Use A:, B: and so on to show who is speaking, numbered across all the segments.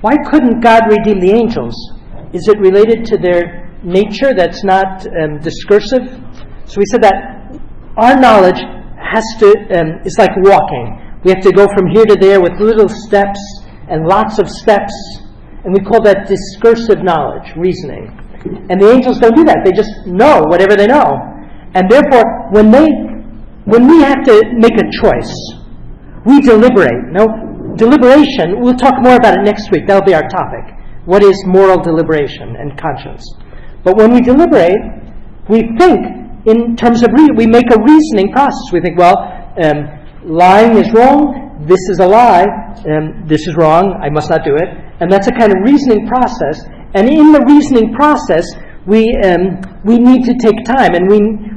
A: Why couldn't God redeem the angels? Is it related to their nature that's not discursive? So we said that our knowledge has to is like walking. We have to go from here to there with little steps and lots of steps, and we call that discursive knowledge, reasoning. And the angels don't do that. They just know whatever they know. And therefore, when we have to make a choice, we deliberate. No, deliberation, we'll talk more about it next week. That'll be our topic. What is moral deliberation and conscience? But when we deliberate, we think in terms of, we make a reasoning process. We think, well, lying is wrong, this is a lie, this is wrong, I must not do it. And that's a kind of reasoning process. And in the reasoning process, we need to take time, and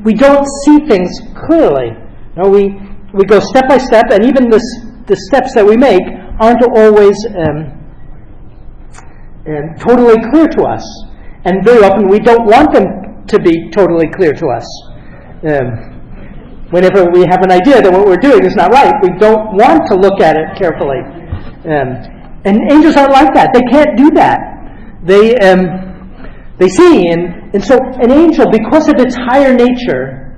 A: we don't see things clearly. No, we go step by step, and even the steps that we make aren't always totally clear to us. And very often we don't want them to be totally clear to us. Whenever we have an idea that what we're doing is not right, we don't want to look at it carefully. And angels aren't like that. They can't do that. They see, and so an angel, because of its higher nature,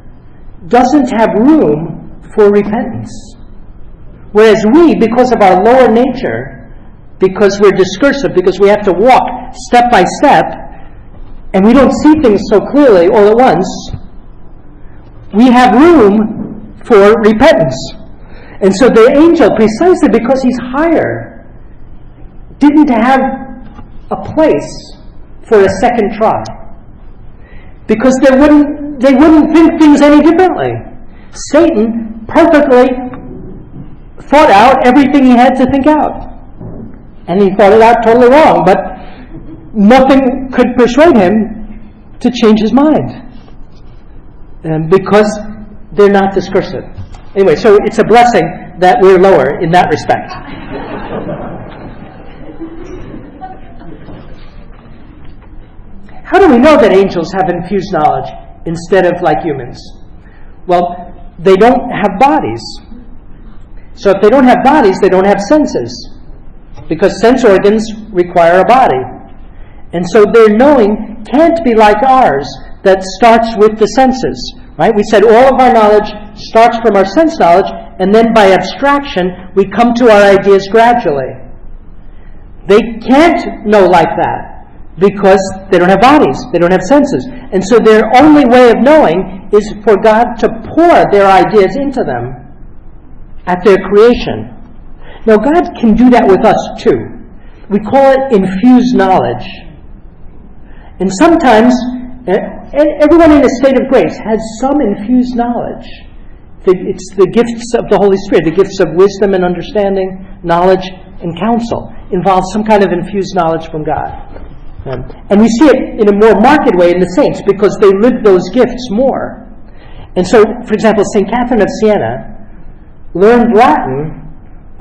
A: doesn't have room for repentance. Whereas we, because of our lower nature, because we're discursive, because we have to walk step by step, and we don't see things so clearly all at once, we have room for repentance. And so the angel, precisely because he's higher, didn't have a place for a second try. Because they wouldn't think things any differently. Satan perfectly thought out everything he had to think out. And he thought it out totally wrong, but nothing could persuade him to change his mind. Because they're not discursive. Anyway, so it's a blessing that we're lower in that respect. How do we know that angels have infused knowledge instead of like humans? Well, they don't have bodies. So if they don't have bodies, they don't have senses. Because sense organs require a body. And so their knowing can't be like ours, that starts with the senses. Right? We said all of our knowledge starts from our sense knowledge, and then by abstraction, we come to our ideas gradually. They can't know like that, because they don't have bodies, they don't have senses. And so their only way of knowing is for God to pour their ideas into them at their creation. Now God can do that with us too. We call it infused knowledge. And sometimes, everyone in a state of grace has some infused knowledge. It's the gifts of the Holy Spirit, the gifts of wisdom and understanding, knowledge and counsel, involves some kind of infused knowledge from God. And we see it in a more marked way in the saints because they live those gifts more. And so, for example, St. Catherine of Siena learned Latin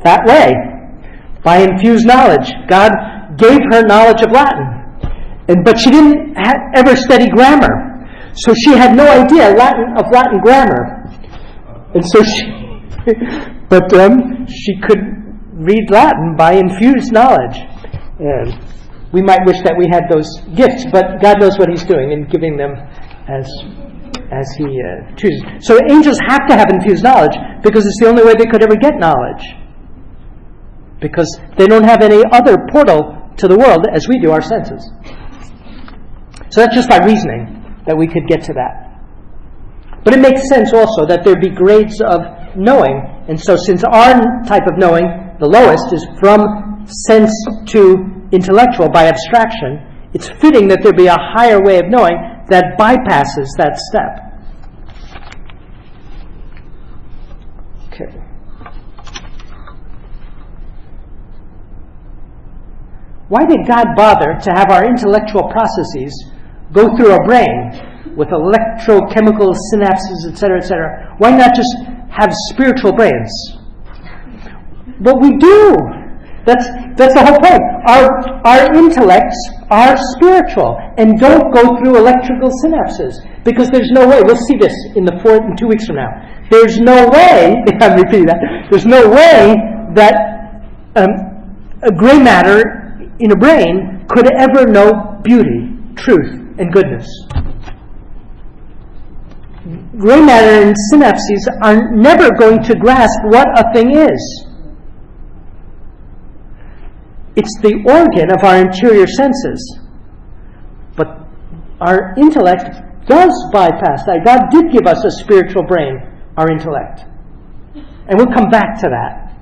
A: that way, by infused knowledge. God gave her knowledge of Latin. But she didn't ever study grammar. So she had no idea of Latin grammar. And so she could read Latin by infused knowledge. We might wish that we had those gifts, but God knows what He's doing in giving them as He chooses. So angels have to have infused knowledge because it's the only way they could ever get knowledge. Because they don't have any other portal to the world as we do our senses. So that's just by reasoning that we could get to that. But it makes sense also that there be grades of knowing. And so since our type of knowing, the lowest, is from sense to intellectual by abstraction, it's fitting that there be a higher way of knowing that bypasses that step. Okay. Why did God bother to have our intellectual processes go through our brain with electrochemical synapses, etc., etc.? Why not just have spiritual brains? But we do. That's the whole point. Our intellects are spiritual and don't go through electrical synapses because there's no way. We'll see this in 2 weeks from now. There's no way. I'm repeating that. There's no way that a gray matter in a brain could ever know beauty, truth, and goodness. Gray matter and synapses are never going to grasp what a thing is. It's the organ of our interior senses. But our intellect does bypass that. God did give us a spiritual brain, our intellect. And we'll come back to that.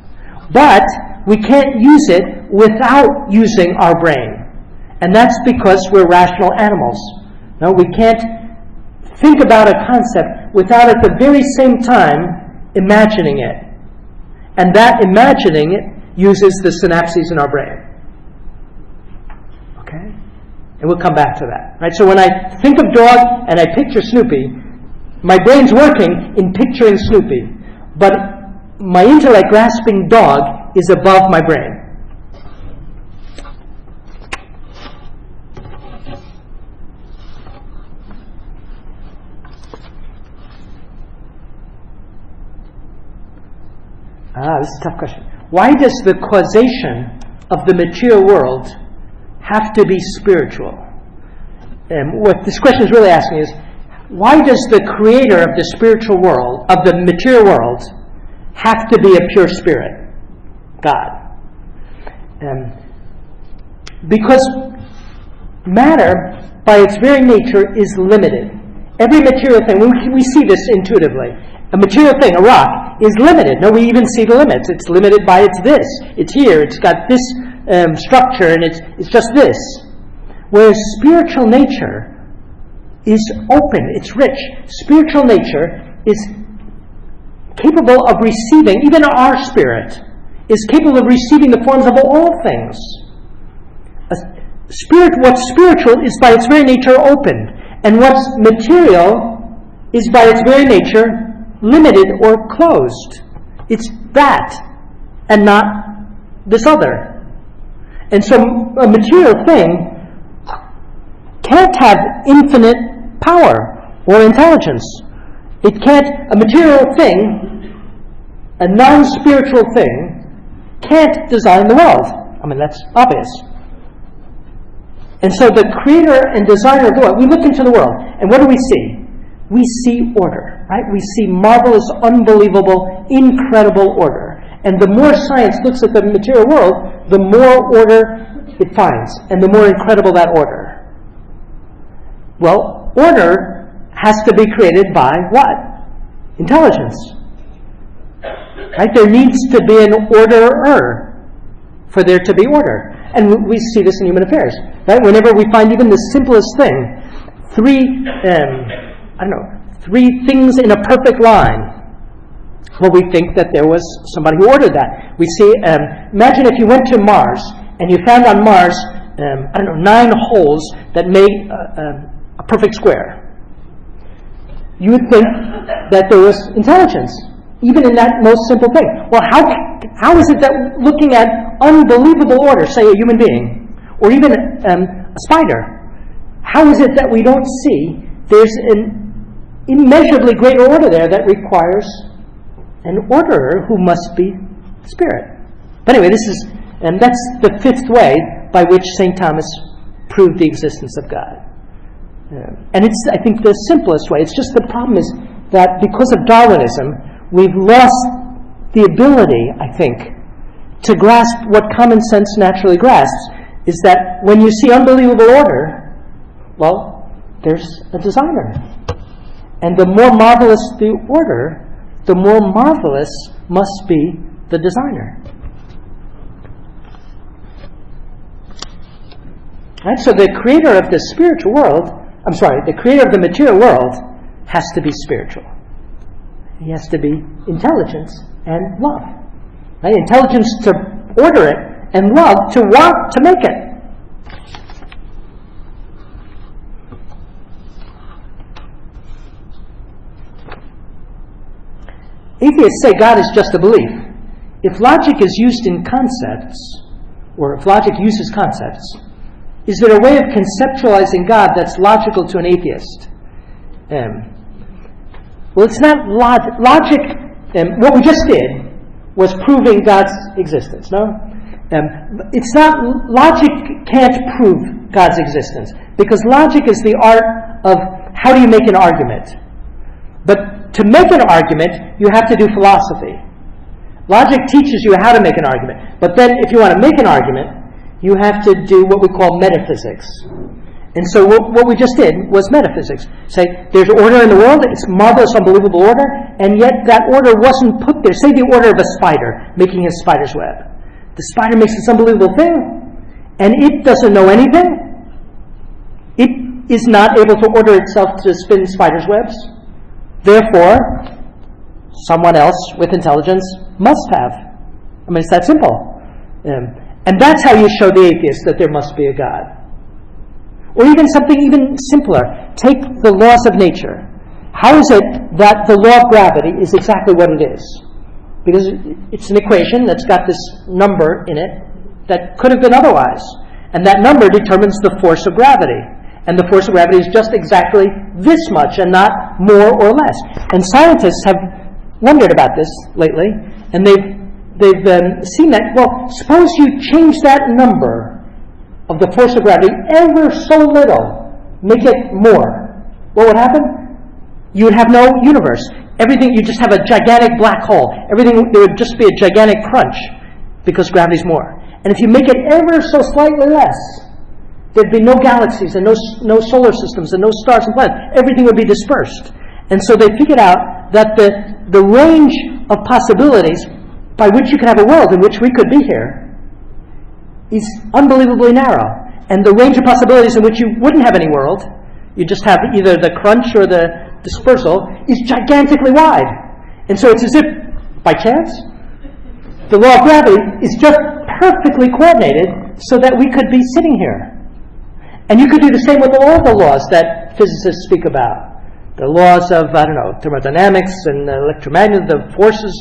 A: But we can't use it without using our brain. And that's because we're rational animals. No, we can't think about a concept without at the very same time imagining it. And that imagining it uses the synapses in our brain. Okay? And we'll come back to that. Right? So when I think of dog and I picture Snoopy, my brain's working in picturing Snoopy. But my intellect grasping dog is above my brain. This is a tough question. Why does the causation of the material world have to be spiritual? What this question is really asking is, why does the creator of the spiritual world, of the material world, have to be a pure spirit? God. Because matter, by its very nature, is limited. Every material thing, we see this intuitively. A material thing, a rock, is limited. No, we even see the limits. It's limited by its this. It's here. It's got this structure, and it's just this. Whereas spiritual nature is open. It's rich. Spiritual nature is capable of receiving, even our spirit is capable of receiving the forms of all things. What's spiritual is by its very nature open, and what's material is by its very nature limited or closed. It's that, and not this other. And so a material thing can't have infinite power or intelligence. It can't, a material thing, a non-spiritual thing, can't design the world. I mean, that's obvious. And so the creator and designer of the world, we look into the world, and what do we see? We see order, right? We see marvelous, unbelievable, incredible order. And the more science looks at the material world, the more order it finds, and the more incredible that order. Well, order has to be created by what? Intelligence. Right? There needs to be an orderer for there to be order. And we see this in human affairs. Right? Whenever we find even the simplest thing, three things in a perfect line, well, we think that there was somebody who ordered that. We see, imagine if you went to Mars and you found on Mars, 9 holes that made a perfect square. You would think that there was intelligence, even in that most simple thing. Well, how is it that looking at unbelievable order, say a human being, or even a spider, how is it that we don't see there's an immeasurably greater order there that requires an orderer who must be spirit? But anyway, that's the fifth way by which St. Thomas proved the existence of God. And it's, I think, the simplest way. It's just the problem is that because of Darwinism, we've lost the ability, I think, to grasp what common sense naturally grasps, is that when you see unbelievable order, well, there's a designer. And the more marvelous the order, the more marvelous must be the designer. Right? So the creator of the spiritual world, the creator of the material world has to be spiritual. He has to be intelligence and love. Right? Intelligence to order it, and love to want to make it. Atheists say God is just a belief. If logic is used in concepts, or if logic uses concepts, is there a way of conceptualizing God that's logical to an atheist? Well, it's not logic. What we just did was proving God's existence, no? It's not, logic can't prove God's existence, because logic is the art of how do you make an argument. But to make an argument, you have to do philosophy. Logic teaches you how to make an argument. But then if you want to make an argument, you have to do what we call metaphysics. And so what we just did was metaphysics. Say, there's order in the world, it's marvelous, unbelievable order, and yet that order wasn't put there. Say the order of a spider, making his spider's web. The spider makes this unbelievable thing, and it doesn't know anything. It is not able to order itself to spin spider's webs. Therefore, someone else with intelligence must have. I mean, it's that simple. And that's how you show the atheist that there must be a God. Or even something even simpler. Take the laws of nature. How is it that the law of gravity is exactly what it is? Because it's an equation that's got this number in it that could have been otherwise. And that number determines the force of gravity. And the force of gravity is just exactly this much and not more or less. And scientists have wondered about this lately, and they've seen that, well, suppose you change that number of the force of gravity ever so little, make it more. What would happen? You would have no universe. Everything, you just have a gigantic black hole. Everything, there would just be a gigantic crunch because gravity's more. And if you make it ever so slightly less, there'd be no galaxies and no solar systems and no stars and planets. Everything would be dispersed. And so they figured out that the range of possibilities by which you could have a world in which we could be here is unbelievably narrow. And the range of possibilities in which you wouldn't have any world, you just have either the crunch or the dispersal, is gigantically wide. And so it's as if, by chance, the law of gravity is just perfectly coordinated so that we could be sitting here. And you could do the same with all the laws that physicists speak about. The laws of, thermodynamics and electromagnetism, the forces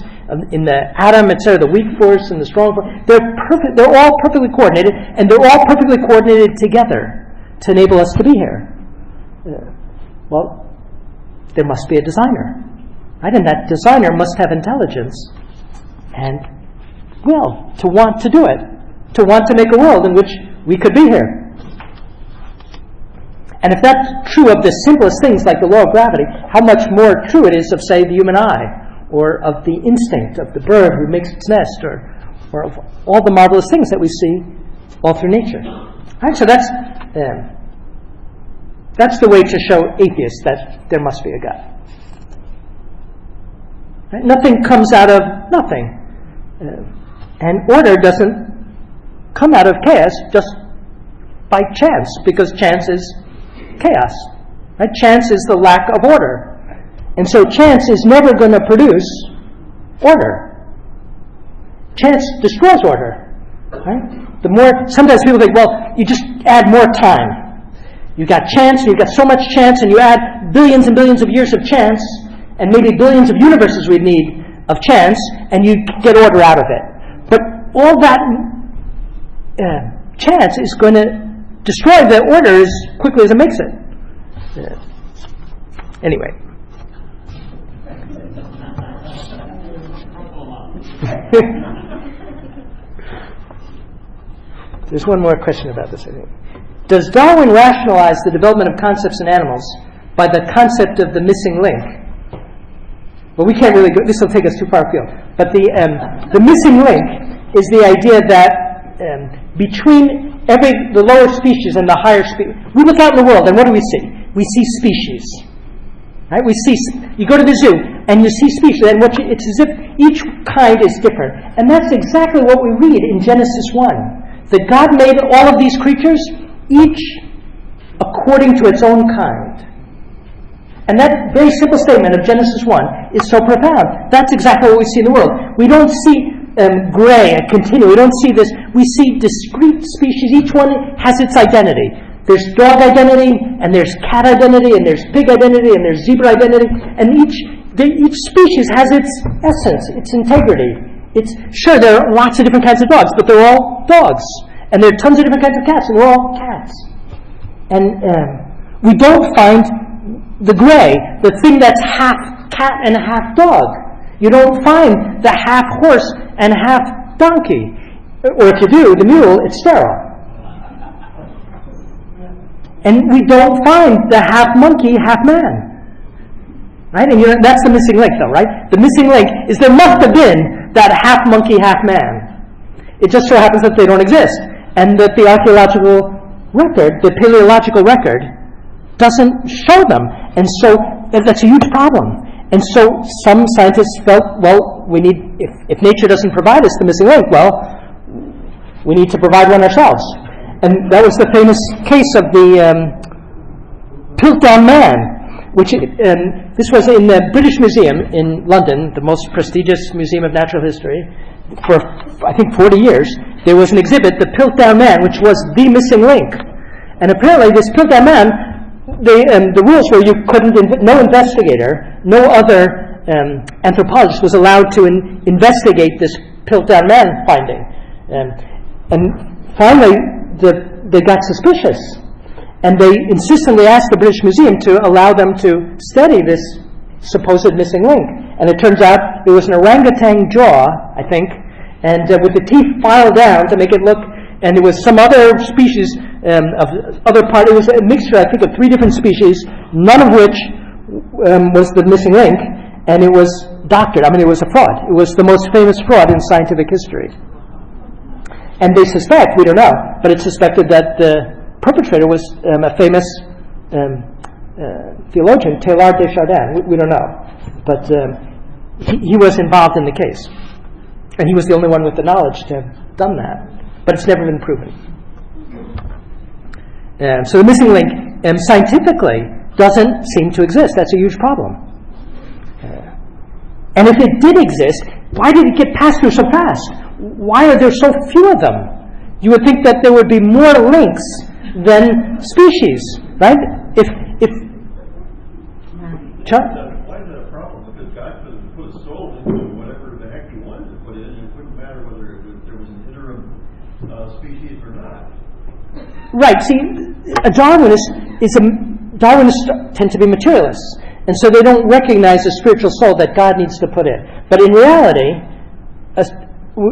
A: in the atom, etc., the weak force and the strong force. They're all perfectly coordinated, and they're all perfectly coordinated together to enable us to be here. Well, there must be a designer, right? And that designer must have intelligence and will to want to do it, to want to make a world in which we could be here. And if that's true of the simplest things like the law of gravity, how much more true it is of, say, the human eye, or of the instinct of the bird who makes its nest, or of all the marvelous things that we see all through nature. Right? So that's the way to show atheists that there must be a God. Right? Nothing comes out of nothing. And order doesn't come out of chaos just by chance, because chance is chaos. Right? Chance is the lack of order. And so chance is never going to produce order. Chance destroys order. Right? Sometimes people think, well, you just add more time. You've got chance, you've got so much chance, and you add billions and billions of years of chance, and maybe billions of universes we'd need of chance, and you get order out of it. But all that chance is going to destroy the order as quickly as it makes it. Anyway. There's one more question about this, I think. Does Darwin rationalize the development of concepts in animals by the concept of the missing link? Well, we can't really go, this will take us too far afield. But the missing link is the idea that between the lower species and the higher species, we look out in the world and what do we see? We see species. Right? You go to the zoo and you see species, and it's as if each kind is different. And that's exactly what we read in Genesis 1. That God made all of these creatures, each according to its own kind. And that very simple statement of Genesis 1 is so profound. That's exactly what we see in the world. We don't see gray and continue. We don't see this. We see discrete species. Each one has its identity. There's dog identity, and there's cat identity, and there's pig identity, and there's zebra identity. And each species has its essence, its integrity. Sure, there are lots of different kinds of dogs, but they're all dogs. And there are tons of different kinds of cats, and they're all cats. And we don't find the gray, the thing that's half cat and half dog. You don't find the half horse and half donkey. Or if you do, the mule, it's sterile. And we don't find the half monkey, half man. Right? And that's the missing link, though, right? The missing link is there must have been that half monkey, half man. It just so happens that they don't exist. And that the archaeological record, the paleological record, doesn't show them. And so that's a huge problem. And so some scientists felt, well, we need, if nature doesn't provide us the missing link, well, we need to provide one ourselves. And that was the famous case of the Piltdown Man, which this was in the British Museum in London, the most prestigious museum of natural history. For, I think, 40 years, there was an exhibit, the Piltdown Man, which was the missing link. And apparently this Piltdown Man, the rules were you couldn't, no investigator, no other anthropologist was allowed to investigate this Piltdown Man finding. And finally, they got suspicious. And they insistently asked the British Museum to allow them to study this supposed missing link. And it turns out it was an orangutan jaw, I think, and with the teeth filed down to make it look, and it was some other species of other part. It was a mixture, I think, of 3 different species, none of which was the missing link, and it was doctored. I mean, it was a fraud. It was the most famous fraud in scientific history. And they suspect, we don't know, but it's suspected that the perpetrator was a famous theologian, Teilhard de Chardin. We don't know. But he was involved in the case. And he was the only one with the knowledge to have done that. But it's never been proven. So the missing link, scientifically, doesn't seem to exist. That's a huge problem. And if it did exist, why did it get passed through so fast? Why are there so few of them? You would think that there would be more links than species, right? If Chuck?
B: Why is that a problem? Because God could put a soul into whatever the heck He wanted to put in, and it wouldn't matter whether there was an interim species or not.
A: Right. See, Darwinists tend to be materialists, and so they don't recognize the spiritual soul that God needs to put in. But in reality,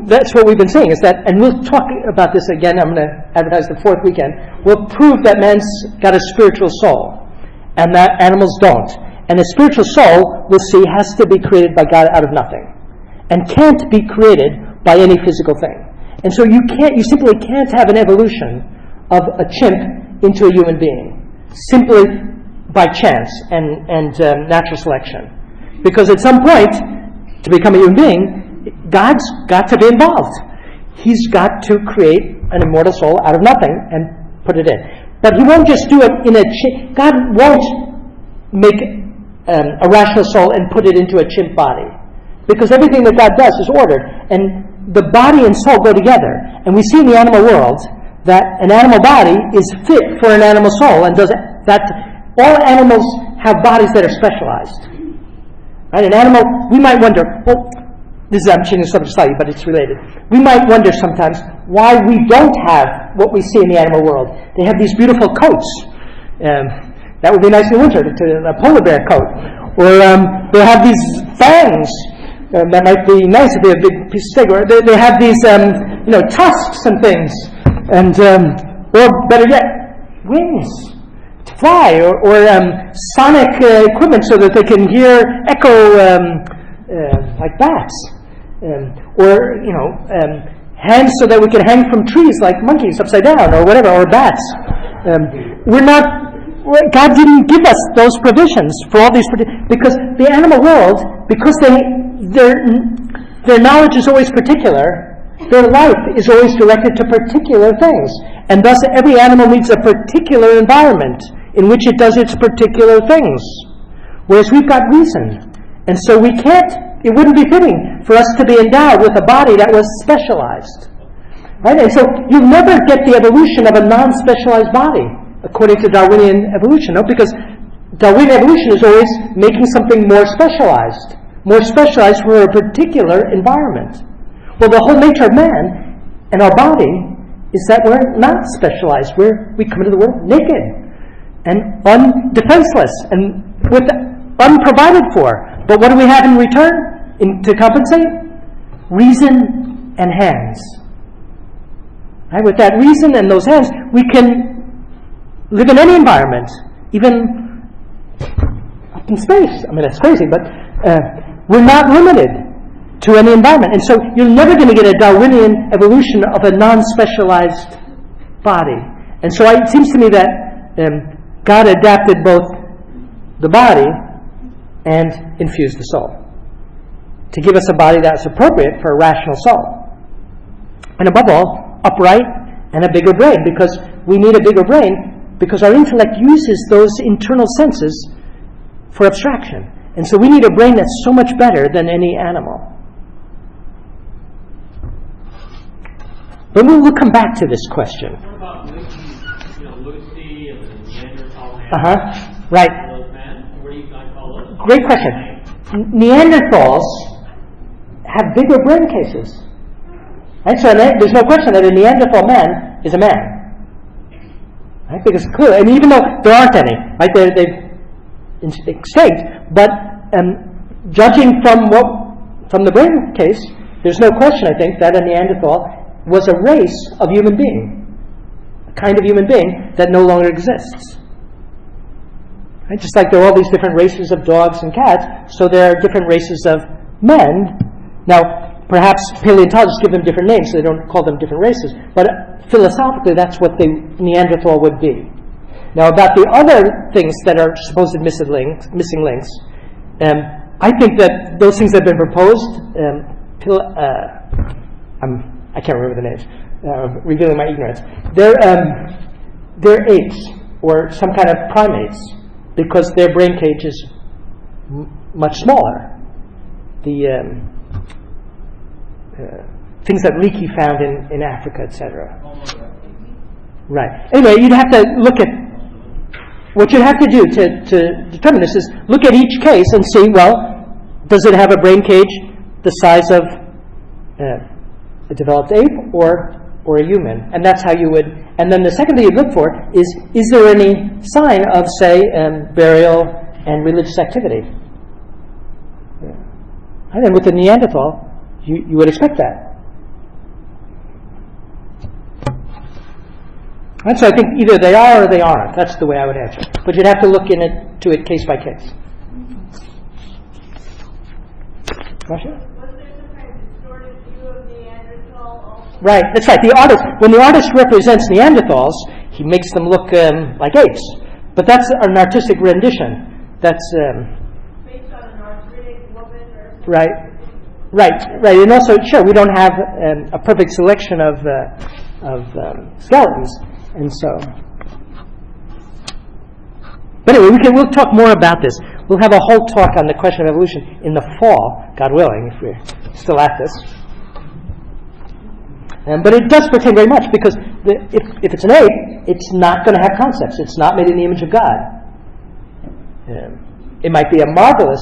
A: that's what we've been saying, is that, and we'll talk about this again, I'm going to advertise the 4th weekend, we'll prove that man's got a spiritual soul, and that animals don't. And a spiritual soul, we'll see, has to be created by God out of nothing, and can't be created by any physical thing. And so you simply can't have an evolution of a chimp into a human being, simply by chance and natural selection. Because at some point, to become a human being, God's got to be involved. He's got to create an immortal soul out of nothing and put it in. But He won't just do it in a chimp. God won't make a rational soul and put it into a chimp body. Because everything that God does is ordered. And the body and soul go together. And we see in the animal world that an animal body is fit for an animal soul, and does that. All animals have bodies that are specialized. Right? An animal, we might wonder, well, I'm changing the subject slightly, but it's related. We might wonder sometimes why we don't have what we see in the animal world. They have these beautiful coats. That would be nice in the winter, a polar bear coat. Or they have these fangs. That might be nice if they have a big piece of steak. Or they have these tusks and things. And or better yet, wings to fly. Or sonic equipment so that they can hear echo like bats. Hands so that we can hang from trees like monkeys upside down or whatever, or bats. God didn't give us those provisions for all these, because the animal world, because their knowledge is always particular, their life is always directed to particular things. And thus every animal needs a particular environment in which it does its particular things. Whereas we've got reason. And so it wouldn't be fitting for us to be endowed with a body that was specialized. Right? And so you'll never get the evolution of a non-specialized body, according to Darwinian evolution, no? Because Darwinian evolution is always making something more specialized for a particular environment. Well, the whole nature of man and our body is that we're not specialized. We come into the world naked and defenseless and unprovided for. But what do we have in return to compensate? Reason and hands. Right? With that reason and those hands, we can live in any environment, even up in space. I mean, that's crazy, but we're not limited to any environment. And so you're never going to get a Darwinian evolution of a non-specialized body. And so it seems to me that God adapted both the body and infused the soul to give us a body that's appropriate for a rational soul. And above all, upright and a bigger brain, because we need a bigger brain because our intellect uses those internal senses for abstraction. And so we need a brain that's so much better than any animal. But we'll come back to this question.
C: What about Lucy and the Neanderthal man?
A: Right.
C: Those men? What do you guys call those?
A: Great question. Neanderthals have bigger brain cases. Right? So there's no question that a Neanderthal man is a man. Right? Because clearly, and even though there aren't any, right? They've extinct, but judging from the brain case, there's no question, I think, that a Neanderthal was a race of human being, a kind of human being that no longer exists. Right? Just like there are all these different races of dogs and cats, so there are different races of men. Now, perhaps paleontologists give them different names, so they don't call them different races, but philosophically that's what the Neanderthal would be. Now, about the other things that are supposed missing links, I think that those things that have been proposed, I can't remember the names, revealing my ignorance. They're apes or some kind of primates because their brain cage is much smaller. The things that Leakey found in Africa, etc. Right. Anyway, you'd have to look at what you'd have to do to determine this is look at each case and see, well, does it have a brain cage the size of a developed ape or a human? And that's how you would. And then the second thing you'd look for is there any sign of, say, burial and religious activity? And then with the Neanderthal, you would expect that. And so I think either they are or they aren't. That's the way I would answer. But you'd have to look into it case by case. Russia? Right, that's right. The artist, when the artist represents Neanderthals, he makes them look like apes. But that's an artistic rendition. That's
D: based on an arthritic woman, or
A: right. And also, sure, we don't have a perfect selection of skeletons, and so. But anyway, we'll talk more about this. We'll have a whole talk on the question of evolution in the fall, God willing, if we're still at this. But it does pertain very much because if it's an ape, it's not going to have concepts. It's not made in the image of God. It might be a marvelous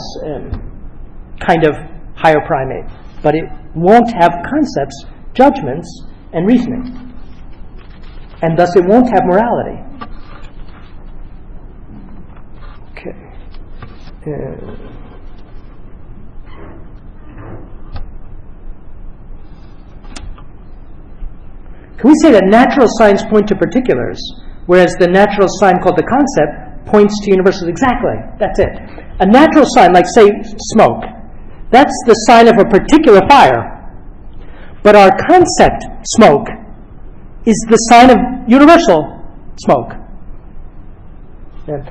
A: kind of higher primate, but it won't have concepts, judgments, and reasoning. And thus it won't have morality. Okay. Can we say that natural signs point to particulars, whereas the natural sign called the concept points to universals? Exactly. That's it. A natural sign, like, say, smoke, that's the sign of a particular fire. But our concept, smoke, is the sign of universal smoke.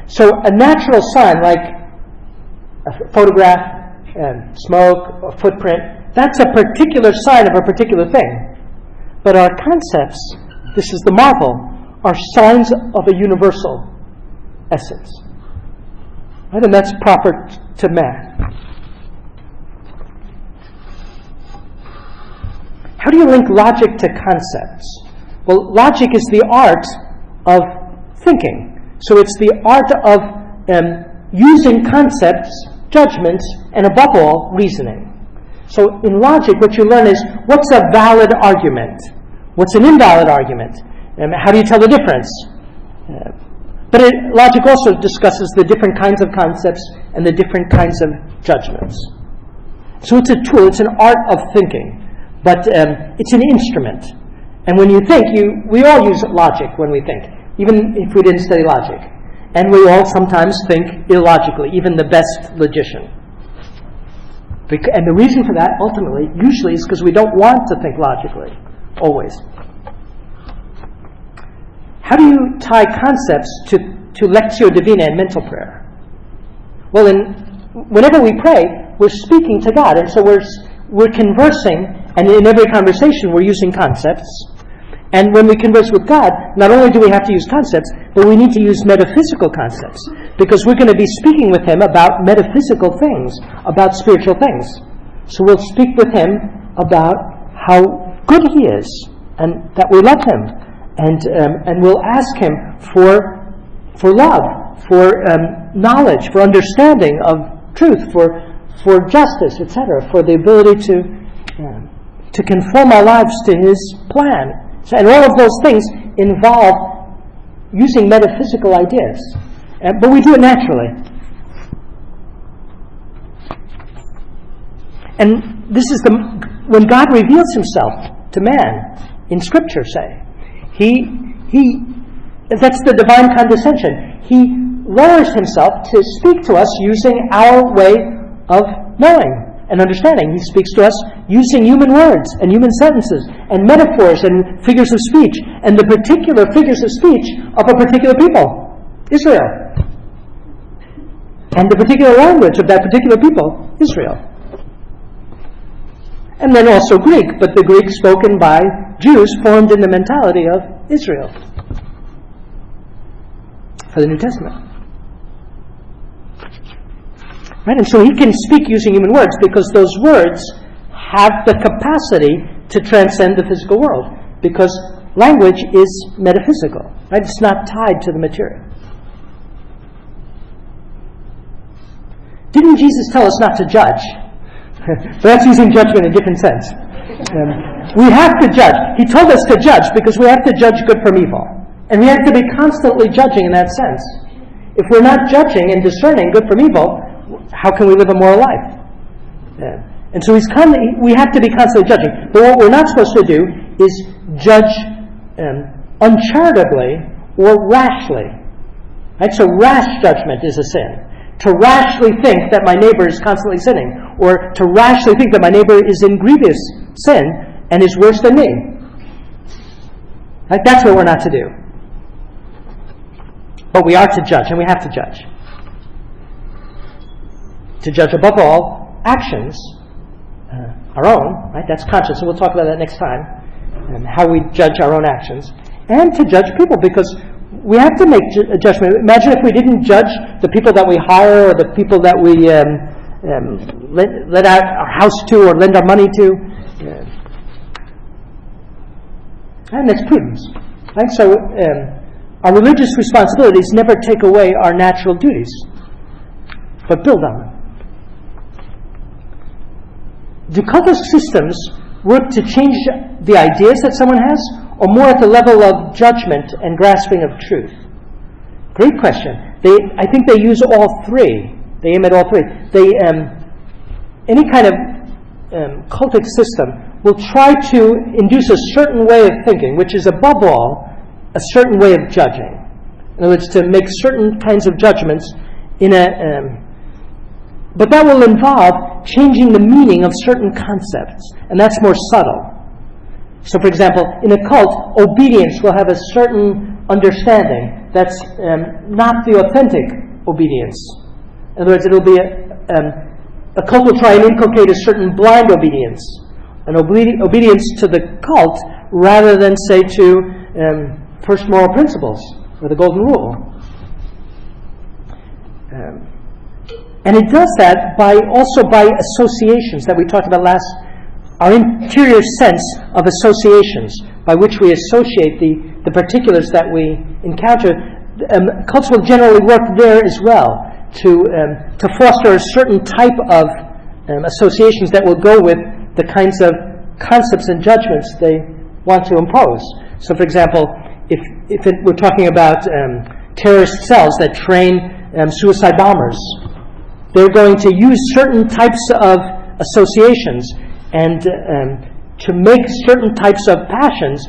A: So a natural sign, like a photograph, smoke, a footprint, that's a particular sign of a particular thing. But our concepts, this is the marvel, are signs of a universal essence. Right? And that's proper to man. How do you link logic to concepts? Well, logic is the art of thinking. So it's the art of using concepts, judgments, and above all, reasoning. So in logic, what you learn is what's a valid argument? What's an invalid argument? How do you tell the difference? But logic also discusses the different kinds of concepts and the different kinds of judgments. So it's a tool, it's an art of thinking, but it's an instrument. And when you think, we all use logic when we think, even if we didn't study logic. And we all sometimes think illogically, even the best logician. And the reason for that, ultimately, usually, is because we don't want to think logically, always. How do you tie concepts to Lectio Divina and mental prayer? Well, whenever we pray, we're speaking to God, and so we're conversing, and in every conversation we're using concepts. And when we converse with God, not only do we have to use concepts, but we need to use metaphysical concepts, because we're going to be speaking with Him about metaphysical things, about spiritual things. So we'll speak with Him about how good He is, and that we love Him, and we'll ask Him for love, for knowledge, for understanding of truth, for justice, etc., for the ability to conform our lives to His plan. And all of those things involve using metaphysical ideas. But we do it naturally. And this is when God reveals Himself to man, in Scripture, say, that's the divine condescension. He lowers Himself to speak to us using our way of knowing and understanding. He speaks to us using human words and human sentences and metaphors and figures of speech, and the particular figures of speech of a particular people, Israel, and the particular language of that particular people, Israel. And then also Greek, but the Greek spoken by Jews formed in the mentality of Israel for the New Testament. Right? And so He can speak using human words because those words have the capacity to transcend the physical world, because language is metaphysical. Right? It's not tied to the material. Didn't Jesus tell us not to judge? But that's using judgment in a different sense. We have to judge. He told us to judge because we have to judge good from evil. And we have to be constantly judging in that sense. If we're not judging and discerning good from evil, how can we live a moral life? And so we have to be constantly judging. But what we're not supposed to do is judge uncharitably or rashly. Right? So rash judgment is a sin. To rashly think that my neighbor is constantly sinning, or to rashly think that my neighbor is in grievous sin and is worse than me. Right? That's what we're not to do. But we are to judge, and we have to judge. To judge above all actions, our own, right? That's conscience, and we'll talk about that next time, and how we judge our own actions, and to judge people, because we have to make a judgment. Imagine if we didn't judge the people that we hire or the people that we let out our house to or lend our money to. And that's prudence. Right? So our religious responsibilities never take away our natural duties, but build on them. Do cultic systems work to change the ideas that someone has, or more at the level of judgment and grasping of truth? Great question. I think they use all three. They aim at all three. Any kind of cultic system will try to induce a certain way of thinking, which is above all a certain way of judging. In other words, to make certain kinds of judgments but that will involve changing the meaning of certain concepts, and that's more subtle. So, for example, in a cult, obedience will have a certain understanding that's not the authentic obedience. In other words, it'll be a cult will try and inculcate a certain blind obedience, an obedience to the cult rather than, say, to first moral principles or the golden rule. And it does that also by associations that we talked about last. Our interior sense of associations by which we associate the particulars that we encounter. Cults will generally work there as well to foster a certain type of associations that will go with the kinds of concepts and judgments they want to impose. So, for example, if we're talking about terrorist cells that train suicide bombers, they're going to use certain types of associations and to make certain types of passions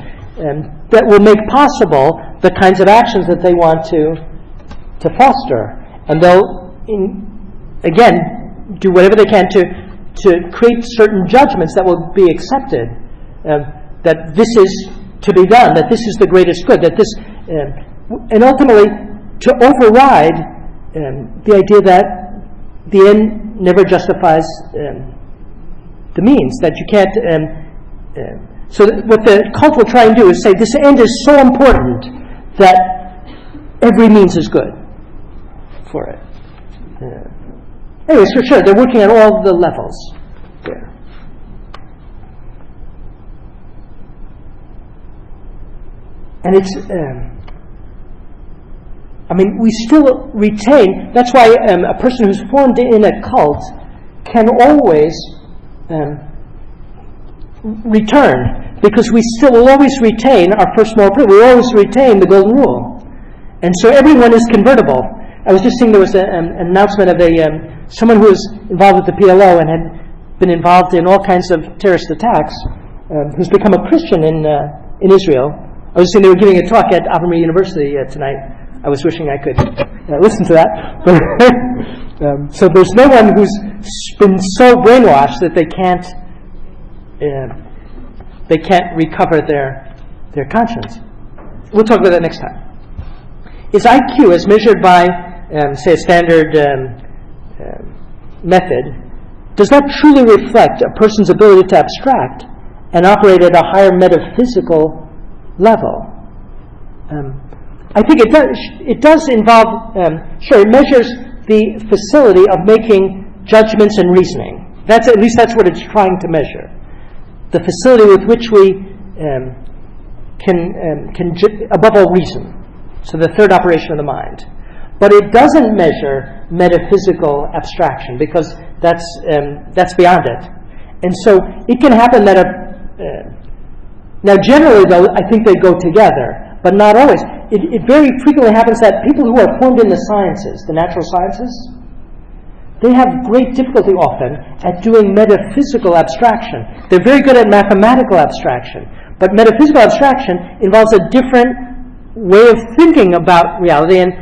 A: that will make possible the kinds of actions that they want to foster. And they'll, again, do whatever they can to create certain judgments that will be accepted, that this is to be done, that this is the greatest good, that this, and ultimately to override the idea that the end never justifies the means, that you can't. So what the cult will try and do is say this end is so important that every means is good for it. Anyways, for sure, they're working on all the levels there. And it's, we still retain, that's why a person who's formed in a cult can always return, because we still will always retain our first moral principle. We always retain the golden rule. And so everyone is convertible. I was just seeing there was an announcement of someone who was involved with the PLO and had been involved in all kinds of terrorist attacks, who's become a Christian in Israel. I was seeing they were giving a talk at Avamir University tonight. I was wishing I could listen to that. So there's no one who's been so brainwashed that they can't recover their conscience. We'll talk about that next time. Is IQ, as measured by, say, a standard method, does that truly reflect a person's ability to abstract and operate at a higher metaphysical level? I think it does. It does involve. Sure, it measures the facility of making judgments and reasoning. That's what it's trying to measure. The facility with which we can above all reason. So the third operation of the mind. But it doesn't measure metaphysical abstraction, because that's beyond it. And so it can happen that now generally though I think they go together, but not always. It very frequently happens that people who are formed in the sciences, the natural sciences, they have great difficulty often at doing metaphysical abstraction. They're very good at mathematical abstraction, but metaphysical abstraction involves a different way of thinking about reality, and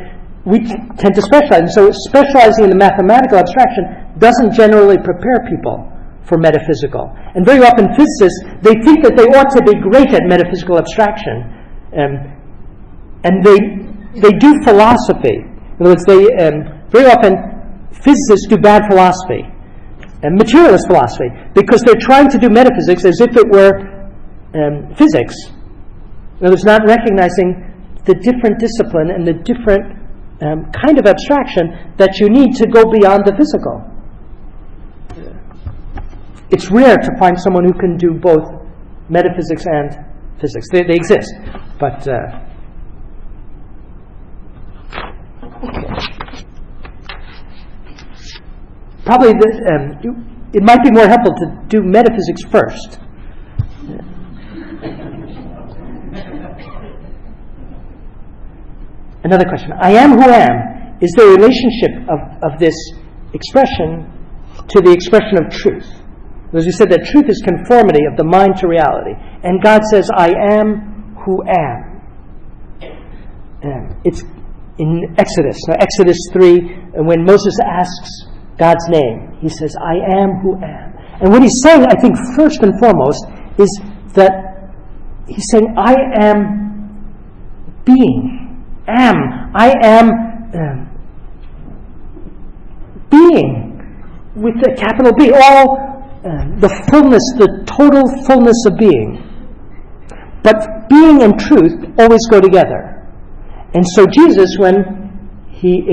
A: we tend to specialize. And so specializing in the mathematical abstraction doesn't generally prepare people for metaphysical. And very often physicists, they think that they ought to be great at metaphysical abstraction, and they do philosophy. In other words, very often physicists do bad philosophy, and materialist philosophy, because they're trying to do metaphysics as if it were physics. In other words, not recognizing the different discipline and the different kind of abstraction that you need to go beyond the physical. It's rare to find someone who can do both metaphysics and physics. They exist, but probably it might be more helpful to do metaphysics first. Another question. I am who I am. Is there a relationship of this expression to the expression of truth? As you said, that truth is conformity of the mind to reality. And God says, I am who am. It's in Exodus. Now, Exodus 3, when Moses asks God's name, he says, I am who am. And what he's saying, I think, first and foremost, is that he's saying, I am being. I am being, with a capital B, all the fullness, the total fullness of being. But being and truth always go together. And so Jesus, when he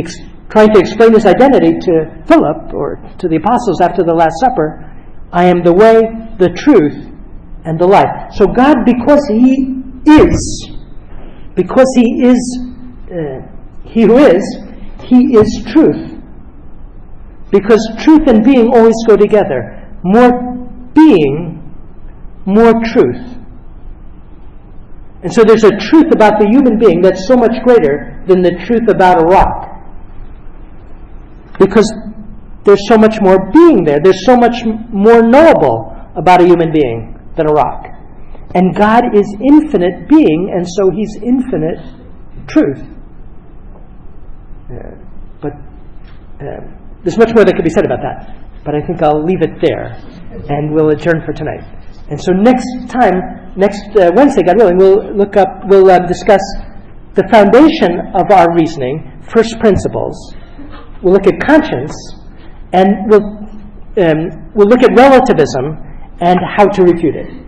A: trying to explain his identity to Philip, or to the apostles after the Last Supper, I am the way, the truth, and the life. So God, because he is he who is, he is truth. Because truth and being always go together. More being, more truth. And so there's a truth about the human being that's so much greater than the truth about a rock. Because there's so much more being there. There's so much more knowable about a human being than a rock. And God is infinite being, and so He's infinite truth. But there's much more that could be said about that. But I think I'll leave it there, and we'll adjourn for tonight. And so next Wednesday, God willing, we'll discuss the foundation of our reasoning, first principles. We'll look at conscience, and we'll look at relativism and how to refute it.